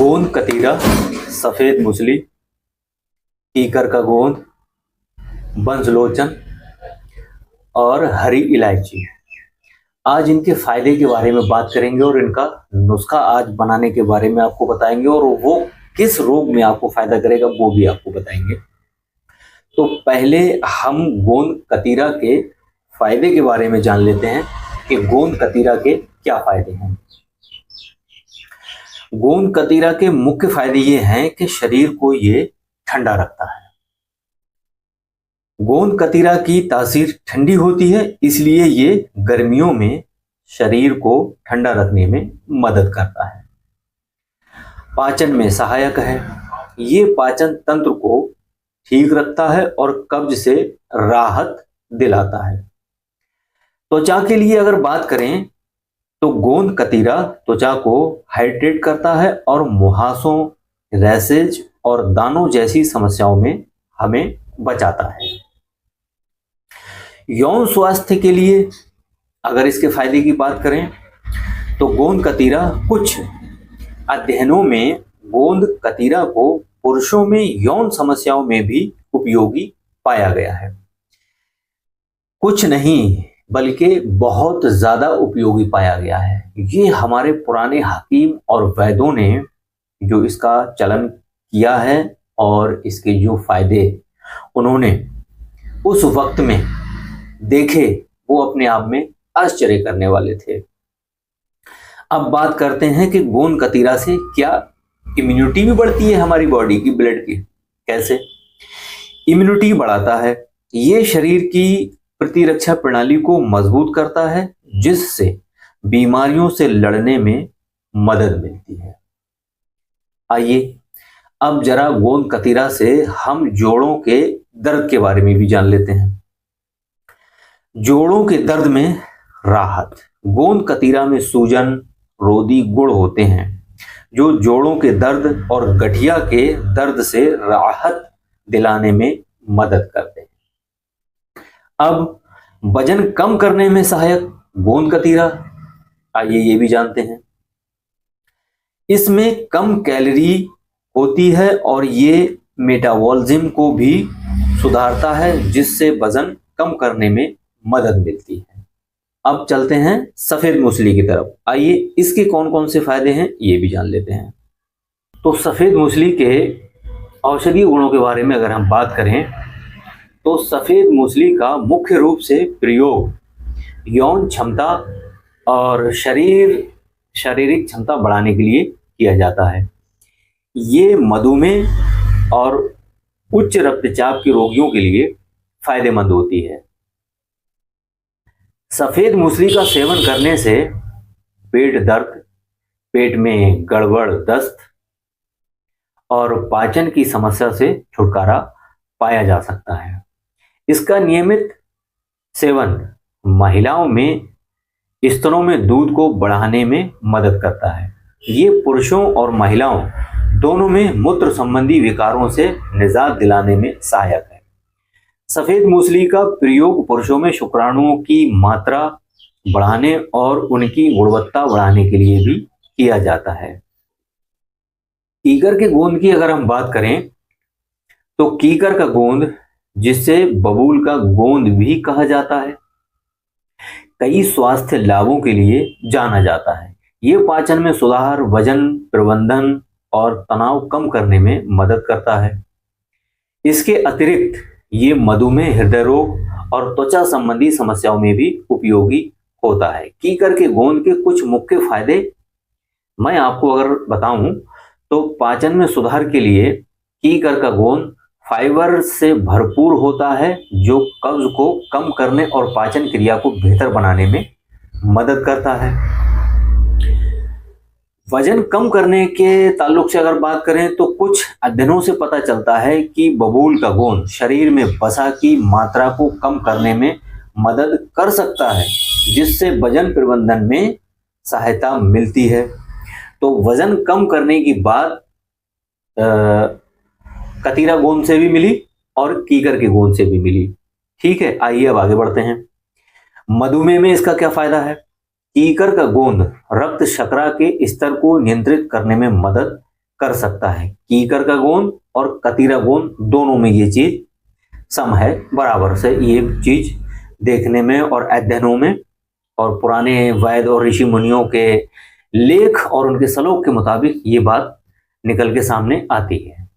गोंद कतीरा, सफेद मूसली, कीकर का गोंद, बंसलोचन और हरी इलायची। आज इनके फायदे के बारे में बात करेंगे और इनका नुस्खा आज बनाने के बारे में आपको बताएंगे और वो किस रोग में आपको फायदा करेगा वो भी आपको बताएंगे। तो पहले हम गोंद कतीरा के फायदे के बारे में जान लेते हैं कि गोंद कतीरा के क्या फायदे हैं। गोंद कतीरा के मुख्य फायदे ये हैं कि शरीर को ये ठंडा रखता है। गोंद कतीरा की तासीर ठंडी होती है, इसलिए ये गर्मियों में शरीर को ठंडा रखने में मदद करता है। पाचन में सहायक है, ये पाचन तंत्र को ठीक रखता है और कब्ज से राहत दिलाता है। त्वचा के लिए अगर बात करें तो गोंद कतीरा त्वचा को हाइड्रेट करता है और मुहासों, रैशेज और दानों जैसी समस्याओं में हमें बचाता है। यौन स्वास्थ्य के लिए अगर इसके फायदे की बात करें तो गोंद कतीरा, कुछ अध्ययनों में गोंद कतीरा को पुरुषों में यौन समस्याओं में भी उपयोगी पाया गया है। कुछ नहीं बल्कि बहुत ज्यादा उपयोगी पाया गया है। ये हमारे पुराने हकीम और वैद्यों ने जो इसका चलन किया है और इसके जो फायदे उन्होंने उस वक्त में देखे वो अपने आप में आश्चर्य करने वाले थे। अब बात करते हैं कि गोंद कतीरा से क्या इम्यूनिटी भी बढ़ती है हमारी बॉडी की, ब्लड की। कैसे? इम्यूनिटी बढ़ाता है, ये शरीर की प्रतिरक्षा प्रणाली को मजबूत करता है, जिससे बीमारियों से लड़ने में मदद मिलती है। आइए अब जरा गोंद कतीरा से हम जोड़ों के दर्द के बारे में भी जान लेते हैं। जोड़ों के दर्द में राहत। गोंद कतीरा में सूजन रोधी गुण होते हैं जो जोड़ों के दर्द और गठिया के दर्द से राहत दिलाने में मदद करते हैं। अब वजन कम करने में सहायक गोंद कतीरा, आइए ये भी जानते हैं। इसमें कम कैलोरी होती है और ये मेटाबॉलिज्म को भी सुधारता है, जिससे वजन कम करने में मदद मिलती है। अब चलते हैं सफेद मूसली की तरफ। आइए इसके कौन कौन से फायदे हैं ये भी जान लेते हैं। तो सफेद मूसली के औषधीय गुणों के बारे में अगर हम बात करें तो सफेद मूसली का मुख्य रूप से प्रयोग यौन क्षमता और शारीरिक क्षमता बढ़ाने के लिए किया जाता है। ये मधुमेह और उच्च रक्तचाप के रोगियों के लिए फायदेमंद होती है। सफेद मूसली का सेवन करने से पेट दर्द, पेट में गड़बड़, दस्त और पाचन की समस्या से छुटकारा पाया जा सकता है। इसका नियमित सेवन महिलाओं में स्तनों में दूध को बढ़ाने में मदद करता है। ये पुरुषों और महिलाओं दोनों में मूत्र संबंधी विकारों से निजात दिलाने में सहायक है। सफेद मूसली का प्रयोग पुरुषों में शुक्राणुओं की मात्रा बढ़ाने और उनकी गुणवत्ता बढ़ाने के लिए भी किया जाता है। कीकर के गोंद की अगर हम बात करें तो कीकर का गोंद, जिसे बबूल का गोंद भी कहा जाता है, कई स्वास्थ्य लाभों के लिए जाना जाता है। ये पाचन में सुधार, वजन प्रबंधन और तनाव कम करने में मदद करता है। इसके अतिरिक्त ये मधुमेह, हृदय रोग और त्वचा संबंधी समस्याओं में भी उपयोगी होता है। कीकर के गोंद के कुछ मुख्य फायदे मैं आपको अगर बताऊं तो पाचन में सुधार के लिए कीकर का गोंद फाइबर से भरपूर होता है, जो कब्ज को कम करने और पाचन क्रिया को बेहतर बनाने में मदद करता है। वजन कम करने के ताल्लुक से अगर बात करें तो कुछ अध्ययनों से पता चलता है कि बबूल का गोंद शरीर में वसा की मात्रा को कम करने में मदद कर सकता है, जिससे वजन प्रबंधन में सहायता मिलती है। तो वजन कम करने की बात कतीरा गोंद से भी मिली और कीकर के गोंद से भी मिली। ठीक है, आइए अब आगे बढ़ते हैं। मधुमेह में इसका क्या फायदा है? कीकर का गोंद रक्त शर्करा के स्तर को नियंत्रित करने में मदद कर सकता है। कीकर का गोंद और कतीरा गोंद दोनों में ये चीज सम है, बराबर से ये चीज देखने में और अध्ययनों में और पुराने वैद और ऋषि मुनियों के लेख और उनके श्लोक के मुताबिक ये बात निकल के सामने आती है।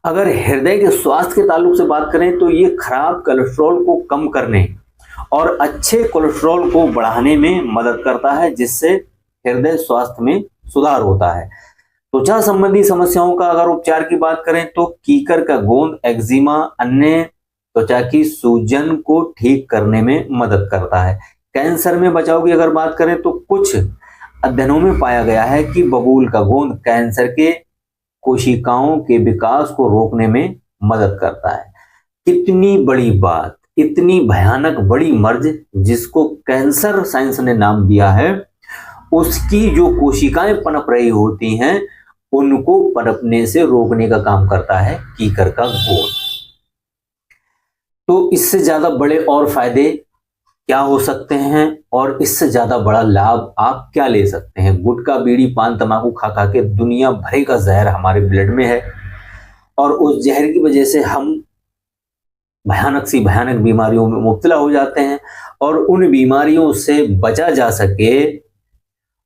अगर हृदय के स्वास्थ्य के ताल्लुक से बात करें तो ये खराब कोलेस्ट्रॉल को कम करने और अच्छे कोलेस्ट्रॉल को बढ़ाने में मदद करता है, जिससे हृदय स्वास्थ्य में सुधार होता है। त्वचा संबंधी समस्याओं का अगर उपचार की बात करें तो कीकर का गोंद एक्जिमा, अन्य त्वचा की सूजन को ठीक करने में मदद करता है। कैंसर में बचाव की अगर बात करें तो कुछ अध्ययनों में पाया गया है कि बबूल का गोंद कैंसर के कोशिकाओं के विकास को रोकने में मदद करता है। कितनी बड़ी बात, इतनी भयानक बड़ी मर्ज जिसको कैंसर साइंस ने नाम दिया है, उसकी जो कोशिकाएं पनप रही होती हैं उनको पनपने से रोकने का काम करता है कीकर का गोंद। तो इससे ज्यादा बड़े और फायदे क्या हो सकते हैं और इससे ज्यादा बड़ा लाभ आप क्या ले सकते हैं? गुटखा, बीड़ी, पान, तंबाकू खा खा के दुनिया भर का जहर हमारे ब्लड में है और उस जहर की वजह से हम भयानक सी भयानक बीमारियों में मुब्तला हो जाते हैं और उन बीमारियों से बचा जा सके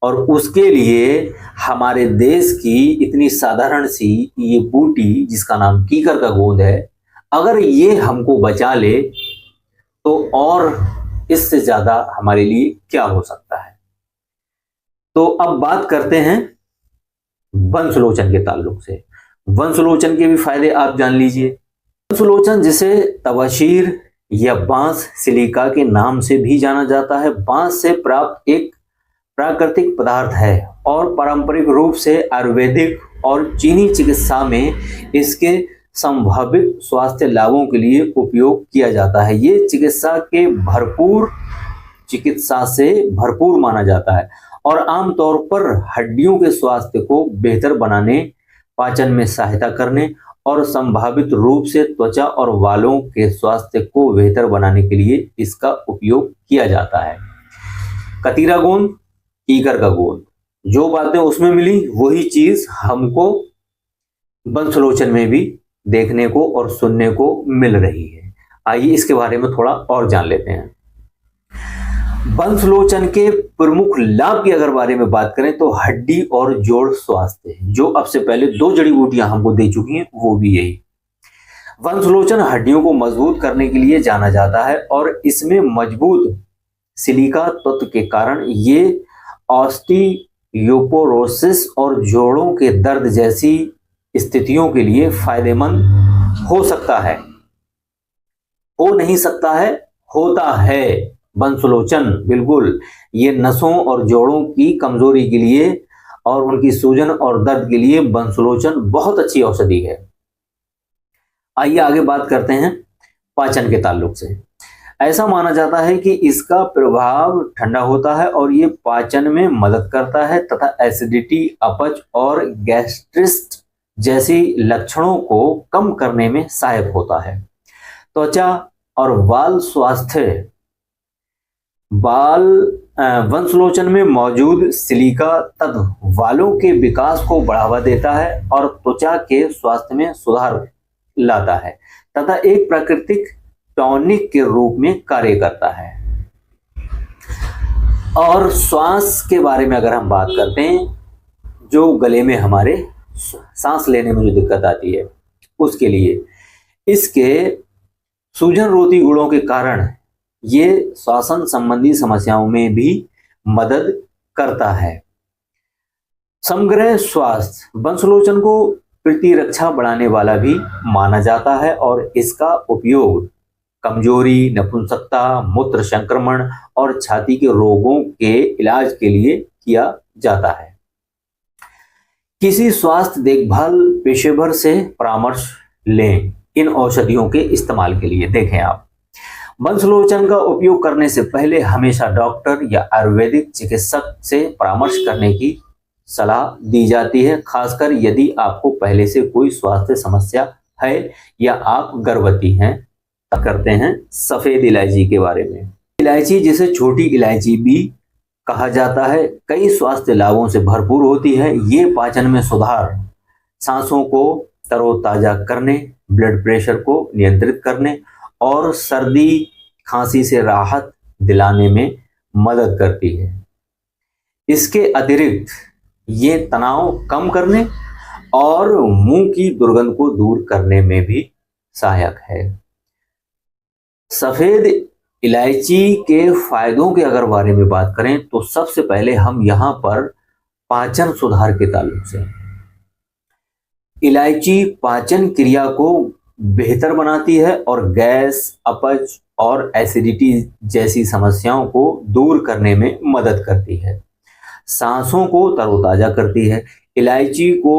और उसके लिए हमारे देश की इतनी साधारण सी ये बूटी जिसका नाम कीकर का गोंद है, अगर ये हमको बचा ले तो और इससे ज्यादा हमारे लिए क्या हो सकता है। तो अब बात करते हैं वंशलोचन के ताल्लुक से। वंशलोचन के भी फायदे आप जान लीजिए। वंशलोचन जिसे तवाशीर या बांस सिलिका के नाम से भी जाना जाता है, बांस से प्राप्त एक प्राकृतिक पदार्थ है और पारंपरिक रूप से आयुर्वेदिक और चीनी चिकित्सा में इसके संभावित स्वास्थ्य लाभों के लिए उपयोग किया जाता है। ये चिकित्सा से भरपूर माना जाता है और आमतौर पर हड्डियों के स्वास्थ्य को बेहतर बनाने, पाचन में सहायता करने और संभावित रूप से त्वचा और बालों के स्वास्थ्य को बेहतर बनाने के लिए इसका उपयोग किया जाता है। कतीरा गोंद, कीकर का गोंद, जो बातें उसमें मिली वही चीज हमको वंशलोचन में भी देखने को और सुनने को मिल रही है। आइए इसके बारे में थोड़ा और जान लेते हैं। वंशलोचन के प्रमुख लाभ की अगर बारे में बात करें तो हड्डी और जोड़ स्वास्थ्य, जो अब से पहले 2 जड़ी बूटियां हमको दे चुकी हैं वो भी यही। वंशलोचन हड्डियों को मजबूत करने के लिए जाना जाता है और इसमें मजबूत सिलिका तत्व के कारण ये ऑस्टियोपोरोसिस और जोड़ों के दर्द जैसी स्थितियों के लिए फायदेमंद हो सकता है। हो नहीं सकता है, होता है। वंशलोचन बिल्कुल ये नसों और जोड़ों की कमजोरी के लिए और उनकी सूजन और दर्द के लिए वंशलोचन बहुत अच्छी औषधि है। आइए आगे बात करते हैं पाचन के ताल्लुक से। ऐसा माना जाता है कि इसका प्रभाव ठंडा होता है और ये पाचन में मदद करता है तथा एसिडिटी, अपच और गैस्ट्रिस्ट जैसी लक्षणों को कम करने में सहायक होता है। त्वचा और बाल स्वास्थ्य, वंशलोचन में मौजूद सिलिका तत्व बालों के विकास को बढ़ावा देता है और त्वचा के स्वास्थ्य में सुधार लाता है तथा एक प्राकृतिक टॉनिक के रूप में कार्य करता है। और श्वास के बारे में अगर हम बात करते हैं, जो गले में हमारे सांस लेने में जो दिक्कत आती है उसके लिए इसके सूजन रोधी गुणों के कारण ये श्वसन संबंधी समस्याओं में भी मदद करता है। समग्र स्वास्थ्य, वंशलोचन को प्रतिरक्षा बढ़ाने वाला भी माना जाता है और इसका उपयोग कमजोरी, नपुंसकता, मूत्र संक्रमण और छाती के रोगों के इलाज के लिए किया जाता है। किसी स्वास्थ्य देखभाल पेशेवर से परामर्श लें इन औषधियों के इस्तेमाल के लिए। देखें आप, वंशलोचन का उपयोग करने से पहले हमेशा डॉक्टर या आयुर्वेदिक चिकित्सक से परामर्श करने की सलाह दी जाती है, खासकर यदि आपको पहले से कोई स्वास्थ्य समस्या है या आप गर्भवती हैं। करते हैं सफेद इलायची के बारे में। इलायची जिसे छोटी इलायची भी कहा जाता है, कई स्वास्थ्य लाभों से भरपूर होती है। ये पाचन में सुधार, सांसों को तरोताजा करने, ब्लड प्रेशर को नियंत्रित करने और सर्दी खांसी से राहत दिलाने में मदद करती है। इसके अतिरिक्त ये तनाव कम करने और मुंह की दुर्गंध को दूर करने में भी सहायक है। सफेद इलायची के फायदों के अगर बारे में बात करें तो सबसे पहले हम यहाँ पर पाचन सुधार के ताल्लुक से, इलायची पाचन क्रिया को बेहतर बनाती है और गैस, अपच और एसिडिटी जैसी समस्याओं को दूर करने में मदद करती है। सांसों को तरोताजा करती है। इलायची को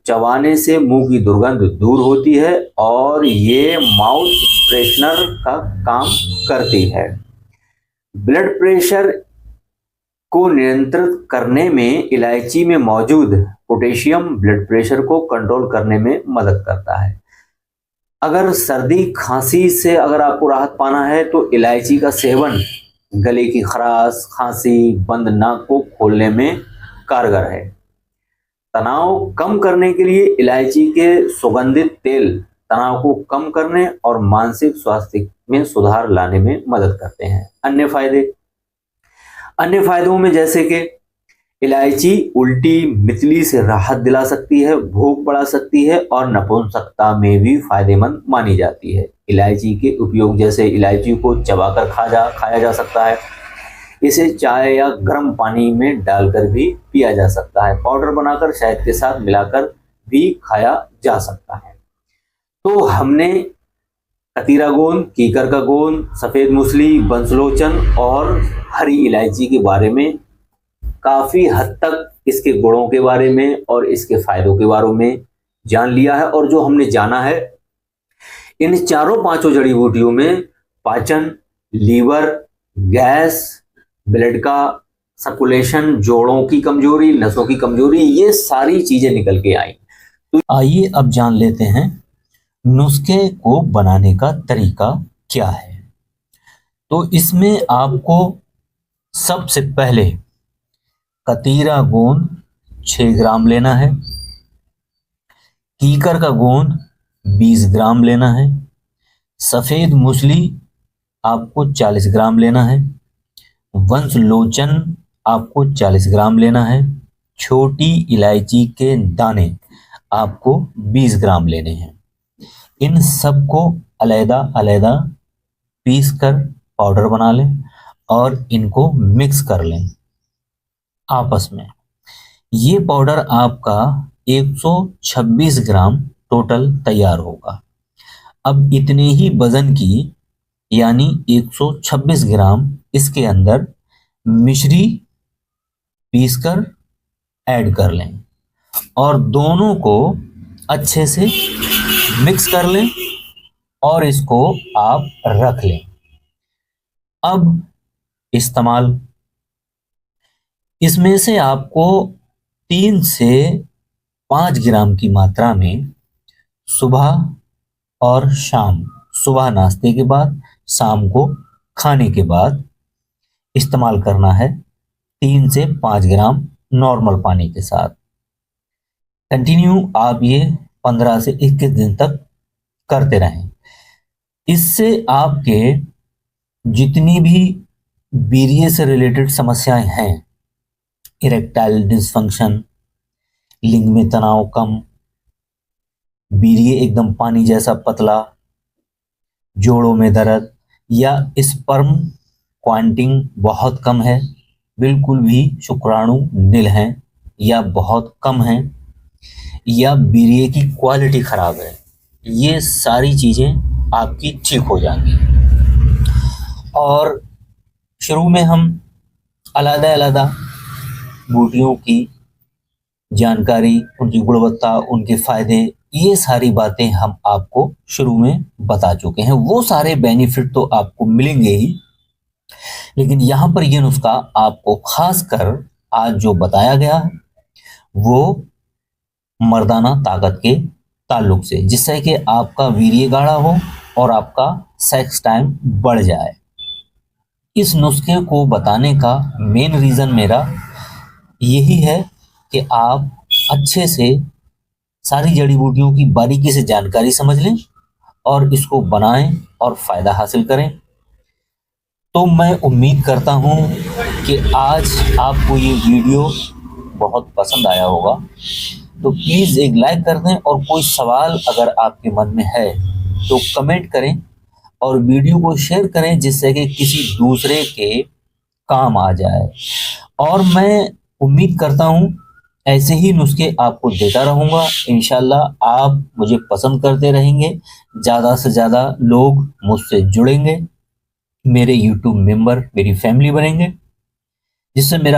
चबाने से मुंह की दुर्गंध दूर होती है और ये माउथ फ्रेशनर का काम करती है। ब्लड प्रेशर को नियंत्रित करने में इलायची में मौजूद पोटेशियम ब्लड प्रेशर को कंट्रोल करने में मदद करता है। अगर सर्दी खांसी से अगर आपको राहत पाना है तो इलायची का सेवन गले की खराश, खांसी, बंद नाक को खोलने में कारगर है। तनाव कम करने के लिए इलायची के सुगंधित तेल तनाव को कम करने और मानसिक स्वास्थ्य में सुधार लाने में मदद करते हैं। अन्य फायदों में जैसे कि इलायची उल्टी मितली से राहत दिला सकती है, भूख बढ़ा सकती है और नपुंसकता में भी फायदेमंद मानी जाती है। इलायची के उपयोग जैसे इलायची को चबाकर खाया जा सकता है, इसे चाय या गर्म पानी में डालकर भी पिया जा सकता है, पाउडर बनाकर शहद के साथ मिलाकर भी खाया जा सकता है। तो हमने कतीरा गोंद, कीकर का गोंद, सफ़ेद मूसली, बंसलोचन और हरी इलायची के बारे में काफ़ी हद तक इसके गुणों के बारे में और इसके फायदों के बारे में जान लिया है। और जो हमने जाना है, इन चारों पांचों जड़ी बूटियों में पाचन, लीवर, गैस, ब्लड का सर्कुलेशन, जोड़ों की कमजोरी, नसों की कमजोरी, ये सारी चीजें निकल के आई। तो आइए अब जान लेते हैं नुस्खे को बनाने का तरीका क्या है। तो इसमें आपको सबसे पहले कतीरा गोंद 6 ग्राम लेना है, कीकर का गोंद 20 ग्राम लेना है, सफ़ेद मूसली आपको 40 ग्राम लेना है, वंशलोचन आपको 40 ग्राम लेना है, छोटी इलायची के दाने आपको 20 ग्राम लेने हैं। इन सबको अलग-अलग पीस कर पाउडर बना लें और इनको मिक्स कर लें आपस में। ये पाउडर आपका 126 ग्राम टोटल तैयार होगा। अब इतने ही वजन की यानी 126 ग्राम इसके अंदर मिश्री पीसकर ऐड कर लें और दोनों को अच्छे से मिक्स कर लें और इसको आप रख लें। अब इस्तेमाल, इसमें से आपको 3 से 5 ग्राम की मात्रा में सुबह और शाम, सुबह नाश्ते के बाद, शाम को खाने के बाद इस्तेमाल करना है। 3 से 5 ग्राम नॉर्मल पानी के साथ। कंटिन्यू आप ये 15 से 21 दिन तक करते रहें। इससे आपके जितनी भी वीर्य से रिलेटेड समस्याएं हैं, इरेक्टाइल डिसफंक्शन, लिंग में तनाव कम, वीर्य एकदम पानी जैसा पतला, जोड़ों में दर्द या स्पर्म क्वांटिंग बहुत कम है, बिल्कुल भी शुक्राणु नील हैं या बहुत कम हैं, या वीर्य की क्वालिटी खराब है, ये सारी चीज़ें आपकी ठीक हो जाएंगी। और शुरू में हम अलग-अलग बूटियों की जानकारी, उनकी गुणवत्ता, उनके फायदे, ये सारी बातें हम आपको शुरू में बता चुके हैं। वो सारे बेनिफिट तो आपको मिलेंगे ही, लेकिन यहाँ पर ये नुस्खा आपको खासकर आज जो बताया गया है वो मर्दाना ताकत के ताल्लुक से, जिससे कि आपका वीर्य गाढ़ा हो और आपका सेक्स टाइम बढ़ जाए। इस नुस्खे को बताने का मेन रीज़न मेरा यही है कि आप अच्छे से सारी जड़ी बूटियों की बारीकी से जानकारी समझ लें और इसको बनाएं और फ़ायदा हासिल करें। तो मैं उम्मीद करता हूँ कि आज आपको ये वीडियो बहुत पसंद आया होगा। तो प्लीज़ एक लाइक कर दें और कोई सवाल अगर आपके मन में है तो कमेंट करें और वीडियो को शेयर करें जिससे कि किसी दूसरे के काम आ जाए। और मैं उम्मीद करता हूँ ऐसे ही नुस्खे आपको देता रहूँगा। इंशाल्लाह आप मुझे पसंद करते रहेंगे, ज़्यादा से ज़्यादा लोग मुझसे जुड़ेंगे, मेरे यूट्यूब मेंबर मेरी फैमिली बनेंगे, जिससे मेरा